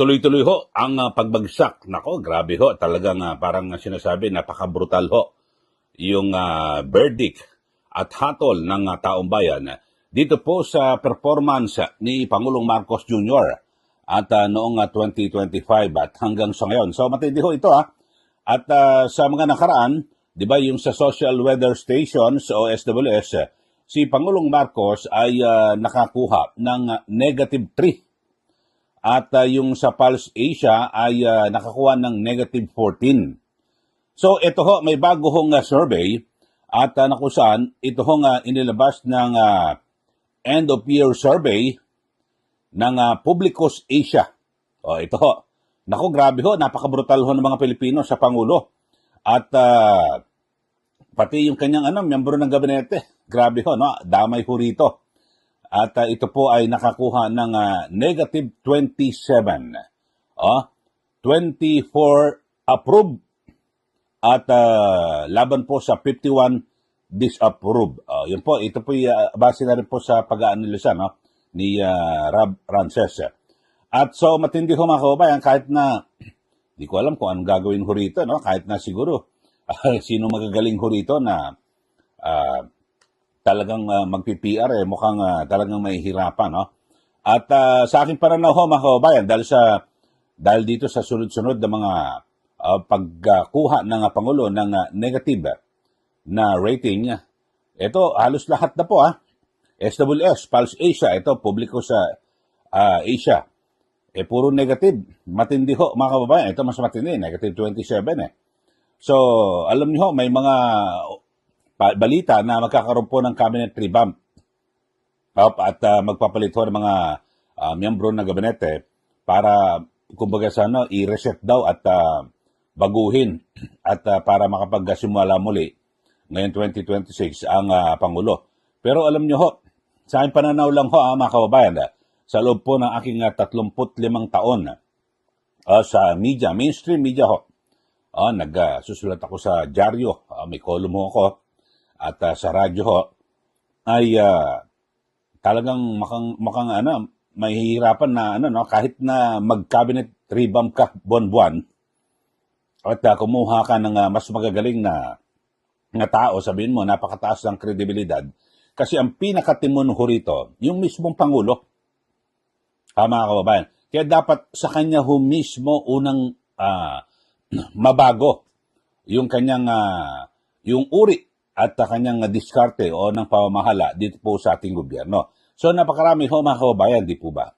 Tuloy-tuloy ho ang pagbagsak. Nako, grabe ho. Talagang parang sinasabi, napaka-brutal ho yung verdict at hatol ng taong bayan dito po sa performance ni Pangulong Marcos Jr. at noong 2025 at hanggang sa ngayon. So matindi ho ito At sa mga nakaraan, di ba yung sa social weather stations o SWS, si Pangulong Marcos ay nakakuha ng negative 3. At yung sa Pulse Asia ay nakakuha ng negative 14. So ito ho, may bago hong survey at na kung saan ito hong inilabas ng end of year survey ng Publicus Asia. O ito ho. Naku, grabe ho, napaka-brutal ho ng mga Pilipino sa Pangulo. At pati yung kanyang miyembro ng gabinete. Grabe ho, no? Damay ho rito. At ito po ay nakakuha ng negative 27. 24 approve at laban po sa 51 disapprove. Yun po, ito po base na rin po sa pag-aanalisa ni Rob Rances. At so matindi ho mga kababayan, kahit na di ko alam kung anong gagawin ho rito, kahit na siguro sino magagaling ho rito na talagang magpi-PR mukhang talagang mahihirapan, At sa aking pananaw ho mga kababayan, dahil dito sa sunod-sunod na mga pagkuha ng Pangulo ng negative na rating, ito halos lahat na po SWS, Pulse Asia, ito publiko sa Asia. Puro negative. Matindi ho mga kababayan, ito mas matindi, negative 27 So, alam niyo ho, may mga balita na magkakaroon po ng cabinet revamp at magpapalit ho ng mga miyembro ng gabinete para kumbaga sana i-reset daw at baguhin at para makapagsimula muli ngayon 2026 ang Pangulo. Pero alam niyo ho, sa aking pananaw lang ho mga kababayan, sa loob po ng aking 35 taon sa media, mainstream media ho, nagsusulat ako sa dyaryo, may column ho ako, at sa radyo ho, ay talagang makang mahihirapan na kahit na mag-cabinet revamp ka buwan-buwan at kumuha ka ng mas magagaling na tao, sabihin mo, napakataas ng kredibilidad. Kasi ang pinakatimon ho rito, yung mismong Pangulo, mga kababayan. Kaya dapat sa kanya ho mismo unang mabago yung kanyang, yung uri at kanyang diskarte o ng pamamahala dito po sa ating gobyerno. So napakarami ho mga kababayan, di po ba?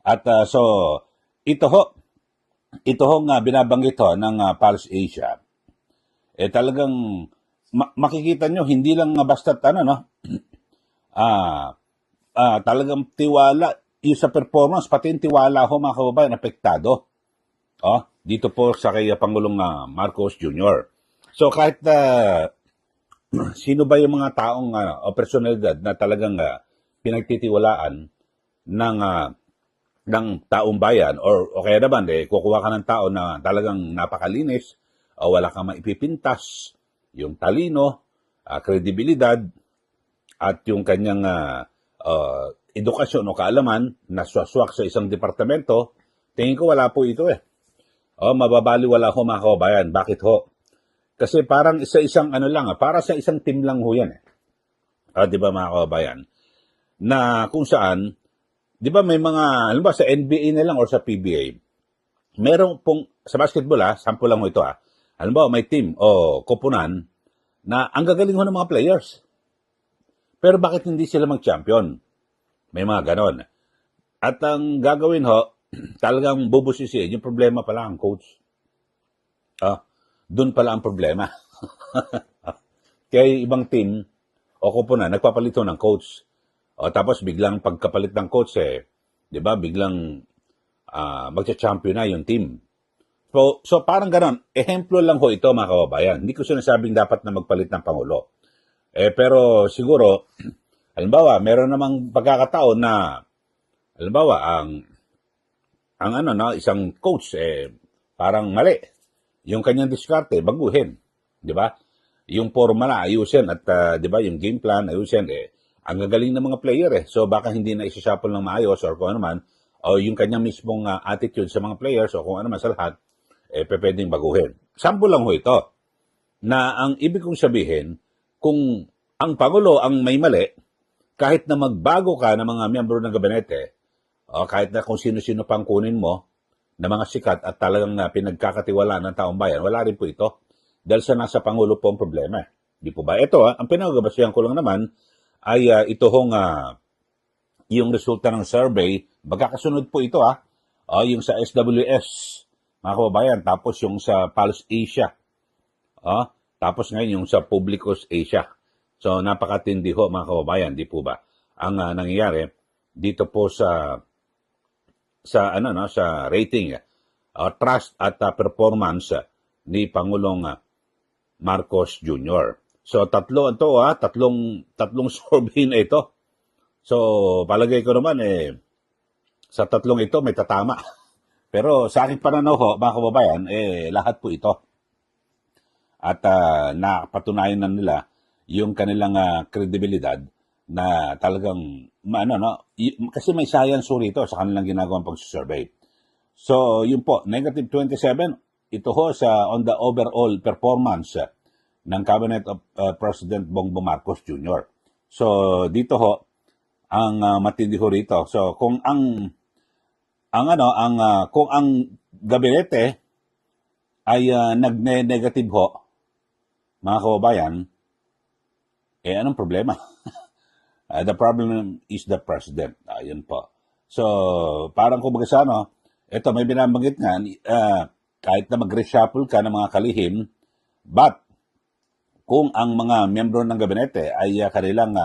At so ito hong binabanggit ho ng Pulse Asia, talagang makikita nyo, hindi lang basta't talagang tiwala, yung sa performance, pati yung tiwala ho mga kababayan, apektado. Dito po sa kay Pangulong Marcos Jr. So kahit sino ba yung mga taong o personalidad na talagang pinagtitiwalaan ng taong bayan o kaya naman kukuha ka ng tao na talagang napakalinis o wala kang maipipintas, yung talino, kredibilidad at yung kanyang edukasyon o kaalaman na swaswak sa isang departamento, tingin ko wala po ito mababaliwala ho mga kababayan. Bakit ho? Kasi parang sa isang para sa isang team lang ho yan di ba mga kababayan? Na kung saan, di ba may mga, alam ba sa NBA na lang or sa PBA, meron pong, sa basketball sample lang ho ito alam ba, may team o koponan na ang gagaling ho ng mga players. Pero bakit hindi sila mag-champion? May mga ganon. At ang gagawin ho, talagang bubusisiin, yung problema pala ang coach. Doon pala ang problema. Kaya ibang team o koponan, nagpapalito ng coach. Tapos biglang pagkapalit ng coach, di ba, biglang magcha-champion na yung team. So parang ganon, ehemplo lang ho ito mga kababayan. Hindi ko sinasabing dapat na magpalit ng Pangulo. Pero siguro, halimbawa, meron namang pagkakataon na, halimbawa, ang isang coach, parang mali. Yung kanyang diskarte, baguhin. Di ba? Yung formula, ayusin. At, di ba, yung game plan, ayusin. Ang gagaling ng mga player So, baka hindi na isa-shuffle ng maayos or kung ano man. o yung kanyang mismong attitude sa mga players o kung ano man sa lahat, pwedeng baguhin. Sample lang ho ito, na ang ibig kong sabihin, kung ang Pangulo ang may mali, kahit na magbago ka ng mga miyembro ng gabinete, o kahit na kung sino-sino pang kunin mo, na mga sikat at talagang na pinagkakatiwalaan ng taong bayan, wala rin po ito. Dahil sa nasa Pangulo po ang problema. Di po ba? Ito, ang pinagabasihan ko lang naman ay ito hong yung resulta ng survey. Magkakasunod po ito yung sa SWS, mga kababayan, tapos yung sa Pulse Asia. Tapos ngayon yung sa Publicus Asia. So napakatindi ho mga kababayan, di po ba? Ang nangyayari dito po sa rating, trust at performance ni Pangulong Marcos Jr. So tatlong survey na ito. So palagay ko naman sa tatlong ito may tatama. Pero sa aking pananaw ho, mga kababayan, lahat po ito. At napatunayan na nila yung kanilang kredibilidad na talagang kasi may science rito sa kanilang ginagawang pagsusurvey. So, yun po, negative 27, ito ho on the overall performance ng Cabinet of President Bongbong Marcos Jr. So, dito ho, ang matindi ho rito. So, kung ang gabinete ay nagne-negative ho, mga kababayan, anong problema? The problem is the president. Ayun po. So, parang kumbaga sa ito may binabanggit nga, kahit na mag-reshuffle ka ng mga kalihim, but kung ang mga miyembro ng gabinete ay kanilang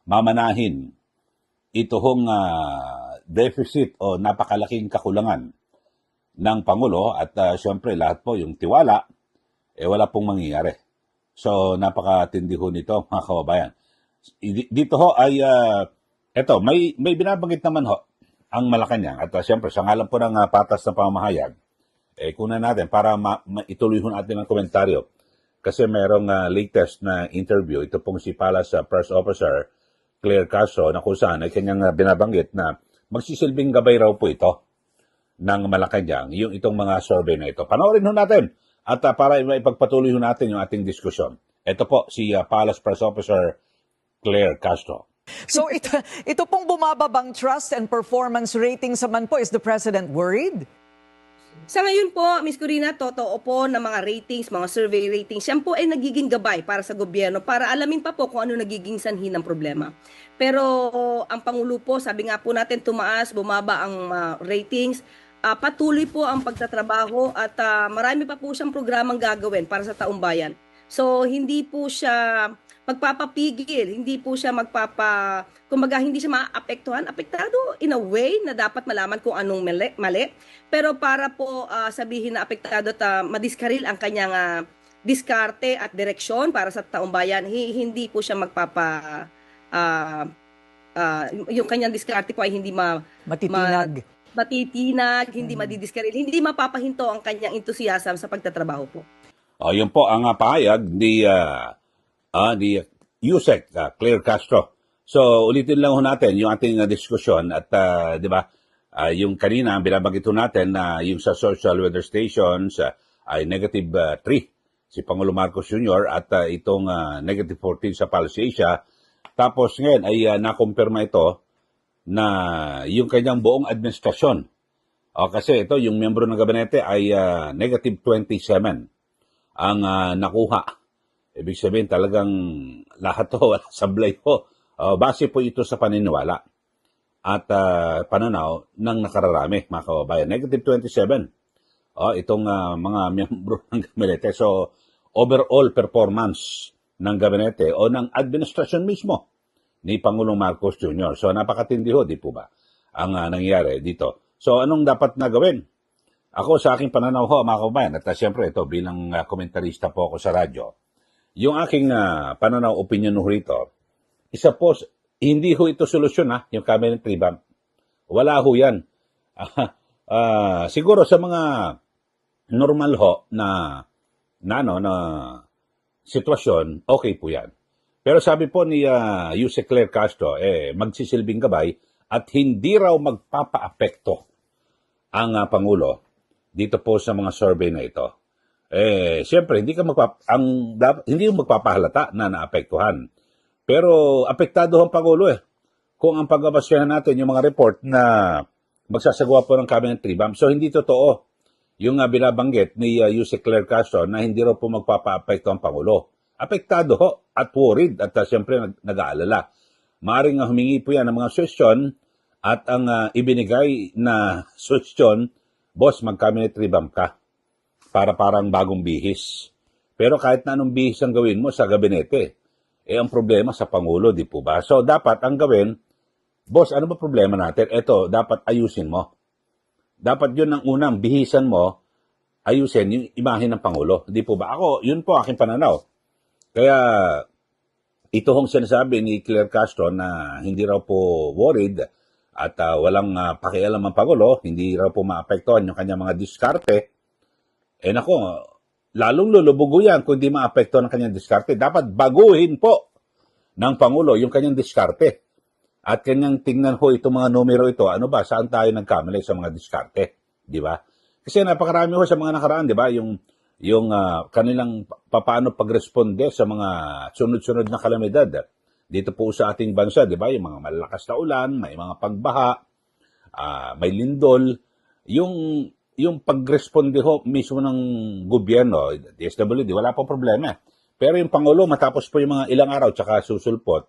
mamanahin ito hong deficit o napakalaking kakulangan ng Pangulo at siyempre lahat po yung tiwala, wala pong mangyayari. So, napakatindi ho nito, mga kababayan. Dito ho ay, may binabanggit naman ho ang Malacanang. At siyempre, sa ngalan po ng patas na pamamahayag, kunan natin para ituloy ho natin ang komentaryo. Kasi merong latest na interview, ito pong si Palace Press Officer Claire Castro, na kung saan ay kanyang binabanggit na magsisilbing gabay raw po ito ng Malacanang, yung itong mga survey na ito. Panoorin ho natin at para ipagpatuloy ho natin yung ating diskusyon. Ito po si Palace Press Officer Claire Castro. So ito pong bumababang trust and performance ratings naman po, is the President worried? Sa ngayon po, Ms. Corina, totoo po na mga ratings, mga survey ratings, yan po ay nagiging gabay para sa gobyerno para alamin pa po kung ano nagiging sanhi ng problema. Pero ang Pangulo po, sabi nga po natin, bumaba ang ratings, patuloy po ang pagtatrabaho at marami pa po siyang programang gagawin para sa taong bayan. So, hindi po siya magpapapigil, hindi po siya kumbaga hindi siya maapektuhan, apektado in a way na dapat malaman kung anong mali. Pero para po sabihin na apektado at madiskaril ang kanyang diskarte at direksyon para sa taong bayan, hindi po siya yung kanyang diskarte po ay hindi matitinag, hindi madidiskaril, hindi mapapahinto ang kanyang entusiasm sa pagtatrabaho po. Yun po ang pahayag ni Yusek Claire Castro. So, ulitin lang ho natin yung ating diskusyon at di ba, yung kanina binabanggit ho natin na yung sa social weather stations ay negative 3 si Pangulo Marcos Jr. at itong negative 14 sa Pulse Asia. Tapos ngayon ay nakumpirma ito na yung kanyang buong administrasyon. Kasi ito, yung miyembro ng gabinete ay negative 27 ang nakuha. Ibig sabihin talagang lahat to wala sablay po. Base po ito sa paniniwala at pananaw ng nakararami, mga kababayan. Negative 27. Itong mga miyembro ng gabinete. So, overall performance ng gabinete o ng administrasyon mismo ni Pangulong Marcos Jr. So, napakatindi ho, di po ba, ang nangyayari dito. So, anong dapat na gawin? Ako sa aking pananaw ho, mga kababayan, at siyempre ito bilang komentarista po ako sa radyo, yung aking pananaw, opinion ho rito, isa po, hindi ho ito solusyon yung cabinet revamp. Wala ho yan. Siguro sa mga normal ho na sitwasyon, okay po yan. Pero sabi po ni Yusek Claire Castro, magsisilbing gabay at hindi raw magpapaapekto ang Pangulo dito po sa mga survey na ito. Siyempre, hindi mo magpapahalata na naapektuhan. Pero apektado ang Pangulo kung ang pagbabasyahan natin yung mga report na magsasagawa po ng cabinet revamp. So, hindi totoo yung binabanggit ni Yusek Claire Castro na hindi raw po magpapaapekto ang Pangulo. Apektado ho at worried at siyempre nag-aalala. Maaring humingi po yan ng mga suwestyon at ang ibinigay na suwestyon, boss, mag-cabinet revamp ka para parang bagong bihis. Pero kahit na anong bihis ang gawin mo sa gabinete, ang problema sa Pangulo, di po ba? So, dapat ang gawin, boss, ano ba problema natin? Ito, dapat ayusin mo. Dapat yun ang unang bihisan mo, ayusin yung imahe ng Pangulo. Di po ba? Ako, yun po aking pananaw. Kaya, ito hong sinasabi ni Claire Castro na hindi raw po worried at walang pakialam ang Pangulo, hindi raw po maapektuhan yung kanyang mga diskarte. Nako, lalong lulubugo yan kung di maapektuhan ang kanyang diskarte. Dapat baguhin po ng Pangulo yung kanyang diskarte. At kanyang tingnan ho itong mga numero ito, ano ba, saan tayo nagkamali sa mga diskarte, di ba? Kasi napakarami ho sa mga nakaraan, di ba, yung kanilang paano pagresponde sa mga sunod-sunod na kalamidad. Dito po sa ating bansa, di ba, yung mga malalakas na ulan, may mga pagbaha, may lindol, yung pagresponde ho mismo ng gobyerno, DSWD, wala pong problema. Pero yung Pangulo, matapos po yung mga ilang araw, tsaka susulpot,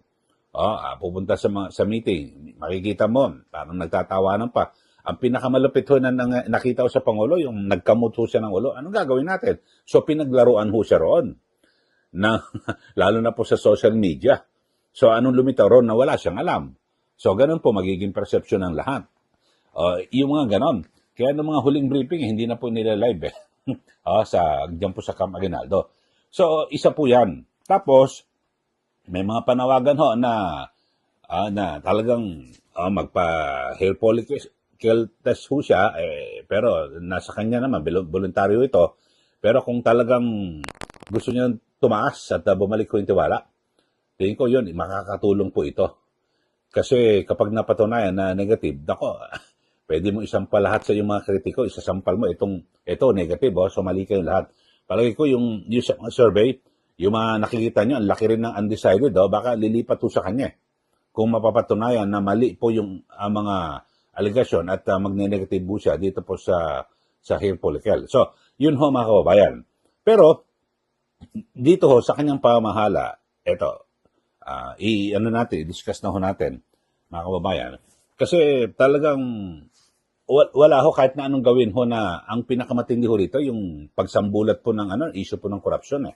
pupunta sa meeting, makikita mo, parang nagtatawanan pa. Ang pinakamalupit ho na nakita ko sa Pangulo, yung nagkamot ho siya ng ulo, anong gagawin natin? So, pinaglaruan ho siya roon, lalo na po sa social media. So, anong lumitaw roon na wala siyang alam? So, ganun po magiging perception ng lahat. Yung mga ganon. Kaya ng mga huling briefing, hindi na po nila live diyan po sa Camp Aguinaldo. So, isa po yan. Tapos, may mga panawagan ho na talagang magpa-hair follicle test ho siya, pero nasa kanya naman, voluntaryo ito. Pero kung talagang gusto niya tumaas at bumalik ko yung tiwala, tingin ko yun, makakatulong po ito. Kasi kapag napatunayan na negative, nako, pwede mo isampal lahat sa yung mga kritiko, isasampal mo ito negative, so mali kayo lahat. Palagi ko yung survey, yung mga nakikita nyo, ang laki rin ng undecided, baka lilipat po sa kanya. Kung mapapatunayan na mali po yung mga allegation at magne-negative po siya dito po sa hair follicle. So, yun ho mga kababayan. Pero, dito ho, sa kanyang pamahala, ito, discuss na ho natin, mga kababayan. Kasi talagang, wala ho kahit na anong gawin ho na ang pinakamatindi ho rito, yung pagsambulat po ng issue po ng korupsyon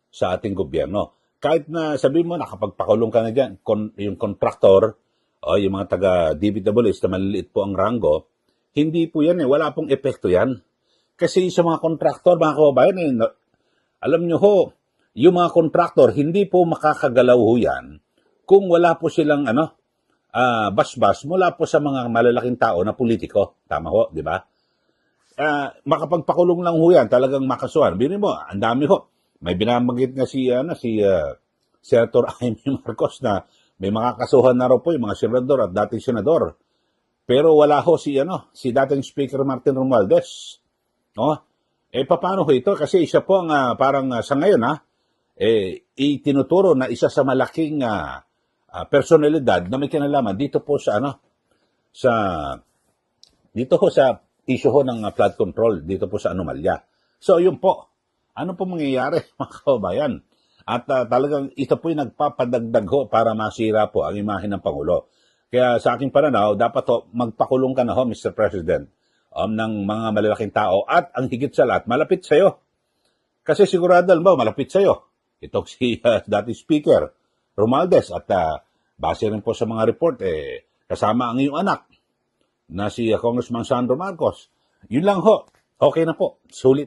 sa ating gobyerno. Kahit na sabihin mo, nakapagpakulong ka na dyan, yung contractor, yung mga taga-DPWs na maliliit po ang ranggo, hindi po yan wala pong epekto yan. Kasi sa mga contractor, mga kababayan, alam nyo ho, yung mga contractor, hindi po makakagalaw ho yan kung wala po silang basbas mula po sa mga malalaking tao na politiko. Tama ho, di ba? Makapagpakulong lang ho yan, talagang makasuhan. Binin mo, ang dami ho. May binamagit nga si Senator Amy Marcos na may mga kasuhan na raw po yung mga senador at dating senador. Pero wala ho si dating Speaker Martin Romualdez. Paano ho ito? Kasi isa po ang parang sa ngayon itinuturo na isa sa malaking personalidad na may kinalaman dito po sa issue ho ng flood control dito po sa anomalya. So yun po. Ano po mangyayari, mga kababayan? At talagang ito po yung nagpapadagdag ho para masira po ang imahe ng Pangulo. Kaya sa aking pananaw, dapat magpakulong ka na ho, Mr. President, ng mga malalaking tao at ang higit sa lahat, malapit sa'yo. Kasi sigurado ba, malapit sa'yo. Ito si dating Speaker Romualdez at base rin po sa mga report, kasama ang iyong anak na si Congressman Sandro Marcos. Yun lang ho. Okay na po. Sulit.